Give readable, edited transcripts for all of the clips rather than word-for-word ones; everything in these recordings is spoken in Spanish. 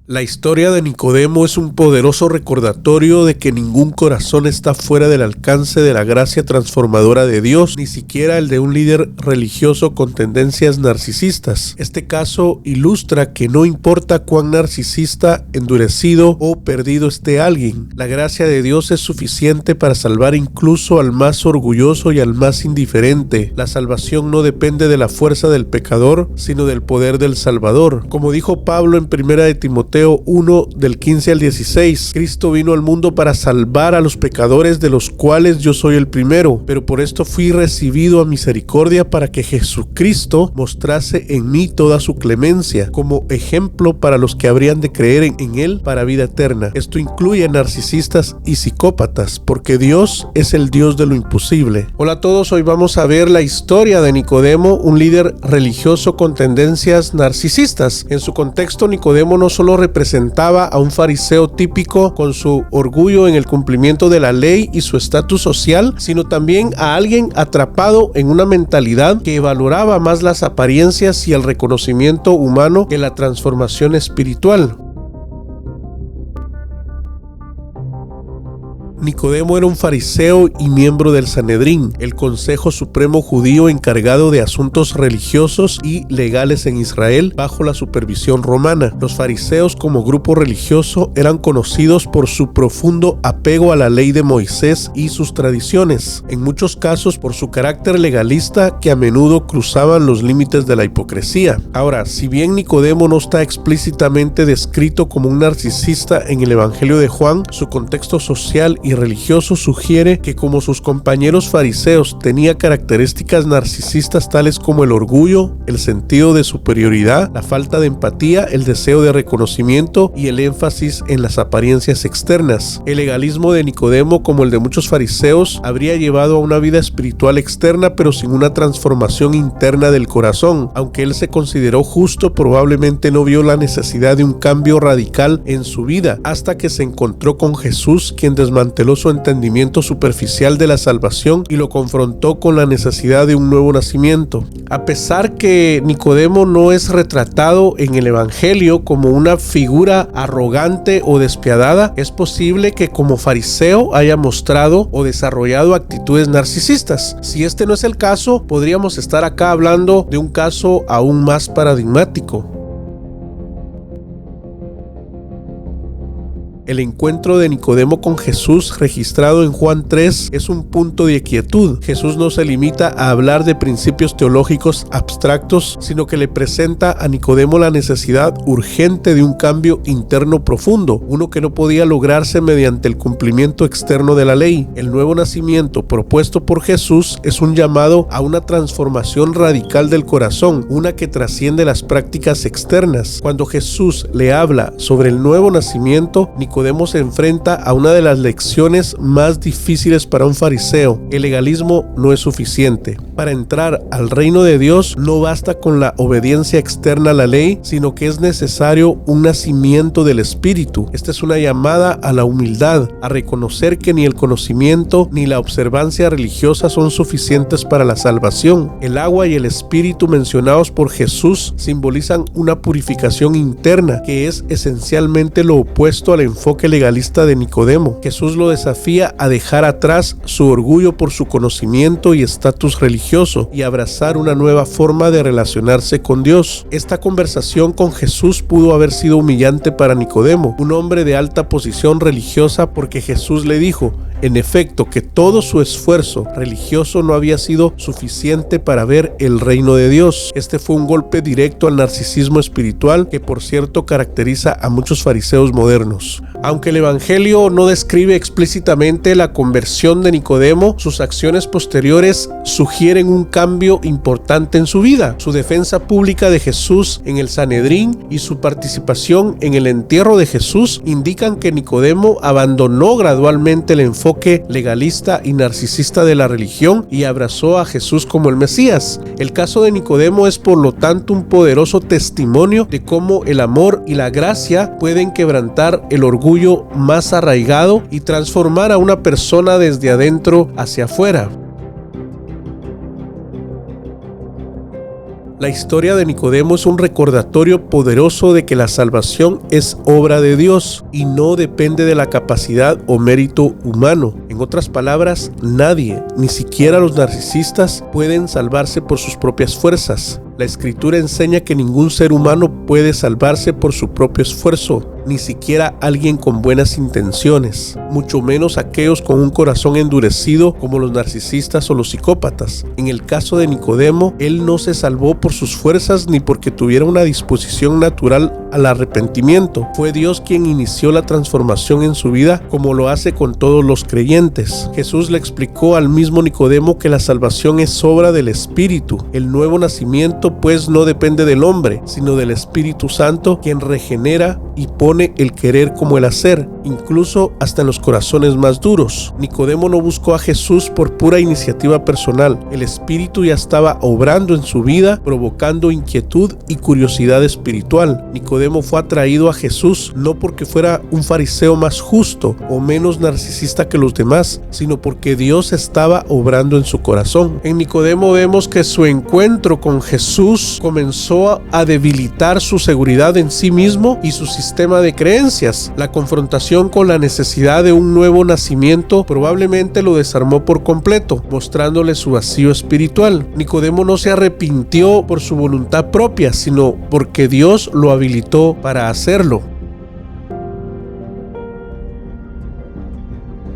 La historia de Nicodemo es un poderoso recordatorio de que ningún corazón está fuera del alcance de la gracia transformadora de Dios, ni siquiera el de un líder religioso con tendencias narcisistas. Este caso ilustra que no importa cuán narcisista, endurecido o perdido esté alguien, la gracia de Dios es suficiente para salvar incluso al más orgulloso y al más indiferente. La salvación no depende de la fuerza del pecador, sino del poder del Salvador. Como dijo Pablo en 1 de Timoteo 1 del 15 al 16, Cristo vino al mundo para salvar a los pecadores, de los cuales yo soy el primero, pero por esto fui recibido a misericordia para que Jesucristo mostrase en mí toda su clemencia, como ejemplo para los que habrían de creer en él para vida eterna. Esto incluye narcisistas y psicópatas, porque Dios es el Dios de lo imposible. Hola a todos, hoy vamos a ver la historia de Nicodemo, un líder religioso con tendencias narcisistas. En su contexto, Nicodemo no solo representaba a un fariseo típico con su orgullo en el cumplimiento de la ley y su estatus social, sino también a alguien atrapado en una mentalidad que valoraba más las apariencias y el reconocimiento humano que la transformación espiritual. Nicodemo era un fariseo y miembro del Sanedrín, el Consejo Supremo Judío encargado de asuntos religiosos y legales en Israel bajo la supervisión romana. Los fariseos como grupo religioso eran conocidos por su profundo apego a la ley de Moisés y sus tradiciones, en muchos casos por su carácter legalista que a menudo cruzaban los límites de la hipocresía. Ahora, si bien Nicodemo no está explícitamente descrito como un narcisista en el Evangelio de Juan, su contexto social y religioso sugiere que, como sus compañeros fariseos, tenía características narcisistas tales como el orgullo, el sentido de superioridad, la falta de empatía, el deseo de reconocimiento y el énfasis en las apariencias externas. El legalismo de Nicodemo, como el de muchos fariseos, habría llevado a una vida espiritual externa pero sin una transformación interna del corazón. Aunque él se consideró justo, probablemente no vio la necesidad de un cambio radical en su vida hasta que se encontró con Jesús, quien desmanteló su entendimiento superficial de la salvación y lo confrontó con la necesidad de un nuevo nacimiento. A pesar que Nicodemo no es retratado en el Evangelio como una figura arrogante o despiadada, es posible que como fariseo haya mostrado o desarrollado actitudes narcisistas. Si este no es el caso, podríamos estar acá hablando de un caso aún más paradigmático. El encuentro de Nicodemo con Jesús, registrado en Juan 3, es un punto de quietud. Jesús no se limita a hablar de principios teológicos abstractos, sino que le presenta a Nicodemo la necesidad urgente de un cambio interno profundo, uno que no podía lograrse mediante el cumplimiento externo de la ley. El nuevo nacimiento propuesto por Jesús es un llamado a una transformación radical del corazón, una que trasciende las prácticas externas. Cuando Jesús le habla sobre el nuevo nacimiento, Nicodemo se enfrenta a una de las lecciones más difíciles para un fariseo. El legalismo no es suficiente. Para entrar al reino de Dios no basta con la obediencia externa a la ley, sino que es necesario un nacimiento del Espíritu. Esta es una llamada a la humildad, a reconocer que ni el conocimiento ni la observancia religiosa son suficientes para la salvación. El agua y el Espíritu mencionados por Jesús simbolizan una purificación interna que es esencialmente lo opuesto al enfoque legalista de Nicodemo. Jesús lo desafía a dejar atrás su orgullo por su conocimiento y estatus religioso y abrazar una nueva forma de relacionarse con Dios. Esta conversación con Jesús pudo haber sido humillante para Nicodemo, un hombre de alta posición religiosa, porque Jesús le dijo, en efecto, que todo su esfuerzo religioso no había sido suficiente para ver el reino de Dios. Este fue un golpe directo al narcisismo espiritual que, por cierto, caracteriza a muchos fariseos modernos. Aunque el Evangelio no describe explícitamente la conversión de Nicodemo, sus acciones posteriores sugieren un cambio importante en su vida. Su defensa pública de Jesús en el Sanedrín y su participación en el entierro de Jesús indican que Nicodemo abandonó gradualmente el enfoque legalista y narcisista de la religión y abrazó a Jesús como el Mesías. El caso de Nicodemo es, por lo tanto, un poderoso testimonio de cómo el amor y la gracia pueden quebrantar el orgullo más arraigado y transformar a una persona desde adentro hacia afuera. La historia de Nicodemo es un recordatorio poderoso de que la salvación es obra de Dios y no depende de la capacidad o mérito humano. En otras palabras, nadie, ni siquiera los narcisistas, pueden salvarse por sus propias fuerzas. La Escritura enseña que ningún ser humano puede salvarse por su propio esfuerzo, ni siquiera alguien con buenas intenciones, mucho menos aquellos con un corazón endurecido como los narcisistas o los psicópatas. En el caso de Nicodemo, él no se salvó por sus fuerzas ni porque tuviera una disposición natural al arrepentimiento. Fue Dios quien inició la transformación en su vida, como lo hace con todos los creyentes. Jesús le explicó al mismo Nicodemo que la salvación es obra del Espíritu. El nuevo nacimiento pues no depende del hombre, sino del Espíritu Santo, quien regenera y pone el querer como el hacer, incluso hasta en los corazones más duros. Nicodemo no buscó a Jesús por pura iniciativa personal. El Espíritu ya estaba obrando en su vida, provocando inquietud y curiosidad espiritual. Nicodemo fue atraído a Jesús no porque fuera un fariseo más justo o menos narcisista que los demás, sino porque Dios estaba obrando en su corazón. En Nicodemo vemos que su encuentro con Jesús comenzó a debilitar su seguridad en sí mismo y su sistema de creencias. La confrontación con la necesidad de un nuevo nacimiento probablemente lo desarmó por completo, mostrándole su vacío espiritual. Nicodemo no se arrepintió por su voluntad propia, sino porque Dios lo habilitó para hacerlo.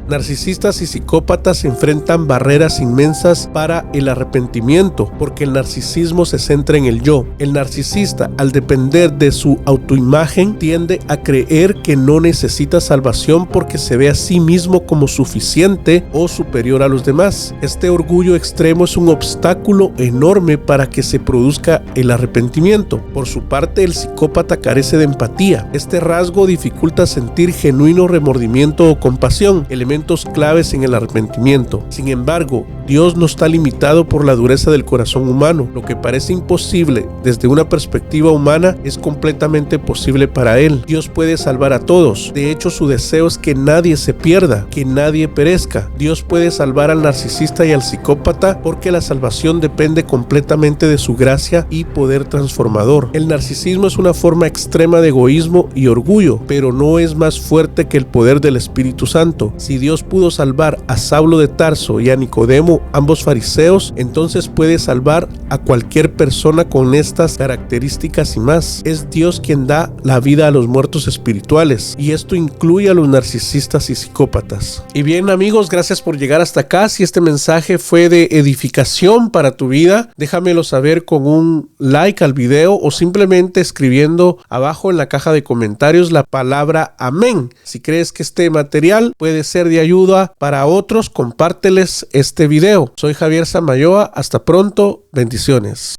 Narcisistas y psicópatas enfrentan barreras inmensas para el arrepentimiento, porque el narcisismo se centra en el yo. El narcisista, al depender de su autoimagen, tiende a creer que no necesita salvación porque se ve a sí mismo como suficiente o superior a los demás. Este orgullo extremo es un obstáculo enorme para que se produzca el arrepentimiento. Por su parte, el psicópata carece de empatía. Este rasgo dificulta sentir genuino remordimiento o compasión, elementos claves en el arrepentimiento. Sin embargo, Dios no está limitado por la dureza del corazón humano. Lo que parece imposible desde una perspectiva humana es completamente posible para Él. Dios puede salvar a todos. De hecho, su deseo es que nadie se pierda, que nadie perezca. Dios puede salvar al narcisista y al psicópata porque la salvación depende completamente de su gracia y poder transformador. El narcisismo es una forma extrema de egoísmo y orgullo, pero no es más fuerte que el poder del Espíritu Santo. Si Dios pudo salvar a Saulo de Tarso y a Nicodemo, ambos fariseos, entonces puede salvar a cualquier persona con estas características y más. Es Dios quien da la vida a los muertos espirituales, y esto incluye a los narcisistas y psicópatas. Y bien, amigos, gracias por llegar hasta acá. Si este mensaje fue de edificación para tu vida, déjamelo saber con un like al video o simplemente escribiendo abajo en la caja de comentarios la palabra amén. Si crees que este material puede ser de ayuda para otros, compárteles este video. Soy Javier Samayoa. Hasta pronto. Bendiciones.